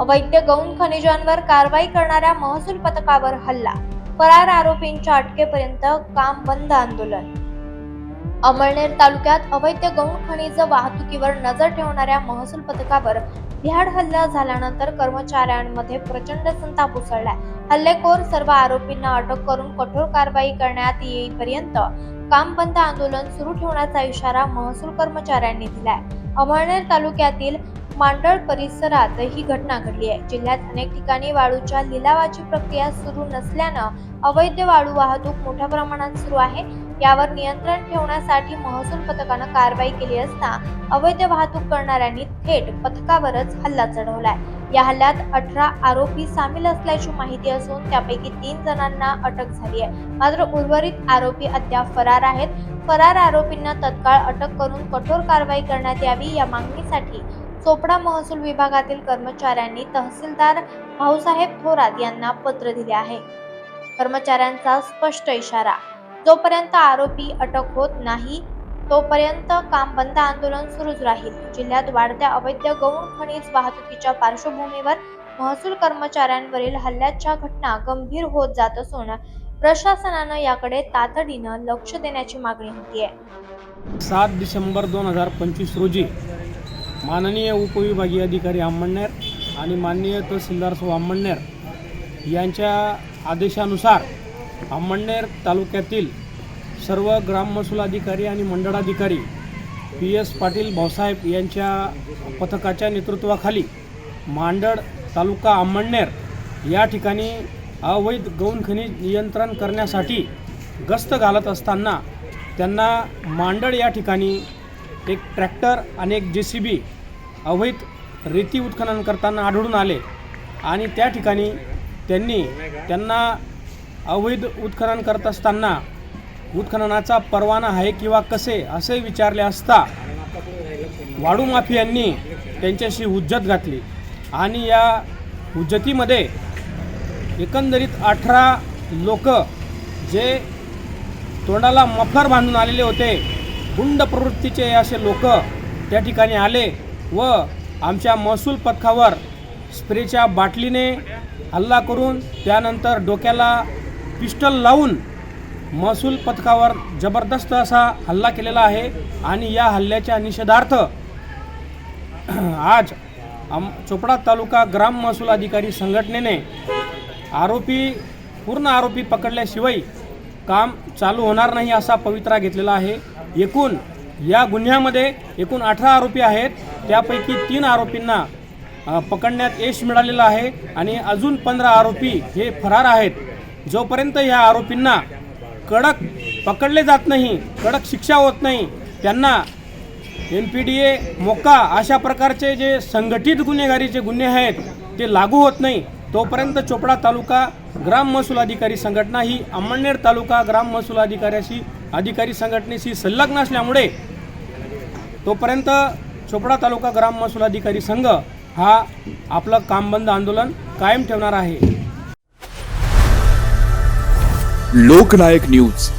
अवैध गौण खनिजांवर कारवाई करणाऱ्या महसूल पथकावर हल्ला, फरार आरोपींच्या अटकेपर्यंत काम बंद आंदोलन। अमळनेर तालुक्यात अवैध गौण खनिज वाहतुकीवर नजर ठेवणाऱ्या महसूल पथकावर भ्याड हल्ला झाल्यानंतर कर्मचाऱ्यांमध्ये प्रचंड संताप उसळलाय। हल्लेखोर सर्व आरोपींना अटक करून कठोर कारवाई करण्यात येईपर्यंत काम बंद आंदोलन सुरू ठेवण्याचा इशारा महसूल कर्मचाऱ्यांनी दिलाय। अमळनेर तालुक्यातील मांडळ परिसरात ही घटना घडली आहे। जिल्ह्यात अनेक ठिकाणी वाळूच्या लिलावाची प्रक्रिया सुरू नसल्यानं अवैध वाळू वाहतूक मोठ्या प्रमाणात सुरू आहे। यावर नियंत्रण ठेवण्यासाठी महसूल पथकानं कारवाई केली असता अवैध वाहतूक करणाऱ्यांनी थेट पथकावरच हल्ला चढवलाय। या हल्ल्यात 18 आरोपी सामील असल्याची माहिती असून त्यापैकी 3 जणांना अटक झाली आहे, मात्र उर्वरित आरोपी अद्याप फरार आहेत। फरार आरोपींना तत्काळ अटक करून कठोर कारवाई करण्यात यावी या मागणीसाठी चोपडा महसूल विभागातील कर्मचाऱ्यांनी तहसीलदार भाऊसाहेब थोरात यांना पत्र दिले आहे। कर्मचाऱ्यांचा स्पष्ट इशारा, जोपर्यंत आरोपी अटक होत नाही तोपर्यंत काम बंद आंदोलन सुरूच राहील। जिल्ह्यात वाढत्या अवैध गौण खनिज वाहतुकीच्या पार्श्वभूमीवर महसूल कर्मचाऱ्यांवरील हल्ल्याच्या घटना गंभीर होत जात असून प्रशासनानं याकडे तातडीनं लक्ष देण्याची मागणी होती आहे। 7 डिसेंबर 2025 रोजी माननीय उपविभागीय अधिकारी अमळनेर आणि माननीय तहसीलदार अमळनेर यांच्या आदेशानुसार अमळनेर तालुक्यातील सर्व ग्राम महसूल अधिकारी आणि मंडळाधिकारी PS पाटील भाऊसाहेब यांच्या पथकाच्या नेतृत्वाखाली मांडळ तालुका अमळनेर या ठिकाणी अवैध गौण खनिज नियंत्रण करण्यासाठी गस्त घालत असताना त्यांना मांडळ या ठिकाणी एक ट्रॅक्टर आणि एक JCB अवैध रेती उत्खनन करताना आढळून आले आणि त्या ठिकाणी त्यांना अवैध उत्खनन करत असताना उत्खननाचा परवाना आहे किंवा कसे असे विचारले असता वाळू माफियांनी त्यांच्याशी हुज्जत घातली आणि या हुज्जतीमध्ये एकंदरीत 18 लोक जे तोंडाला मफलर बांधून आलेले होते, गुंड प्रवृत्तीचे असे लोक त्या ठिकाणी आले व आमच्या महसूल पथकावर स्प्रेच्या बाटलीने हल्ला करून त्यानंतर डोक्याला पिस्टल लावून महसूल पथकावर जबरदस्त असा हल्ला केलेला आहे। आणि या हल्ल्याच्या निषेधार्थ आज चोपडा तालुका ग्राम महसूल अधिकारी संघटनेने पूर्ण आरोपी पकडल्याशिवाय काम चालू होणार नाही असा पवित्रा घेतलेला आहे। एकूण या गुन्ह्यामध्ये 18 आरोपी आहेत, त्यापैकी 3 आरोपींना पकडण्यात यश मिळालेलं आहे आणि अजून 15 आरोपी हे फरार आहेत। जोपर्यंत या आरोपींना कडक पकडले जात नाही, कडक शिक्षा होत नाही, त्यांना NPDA मोक्का अशा प्रकारचे जे संघटित गुन्हेगारीचे गुन्हे आहेत ते लागू होत नाही, तोपर्यंत चोपडा तालुका ग्राम महसूल अधिकारी संघटना ही अमळनेर तालुका ग्राम महसूल अधिकारी संघटनेशी संलग्न असल्यामुळे तोपर्यंत चोपडा तालुका ग्राम महसूल अधिकारी संघ हा आपलं काम बंद आंदोलन कायम ठेवणार आहे। लोकनायक न्यूज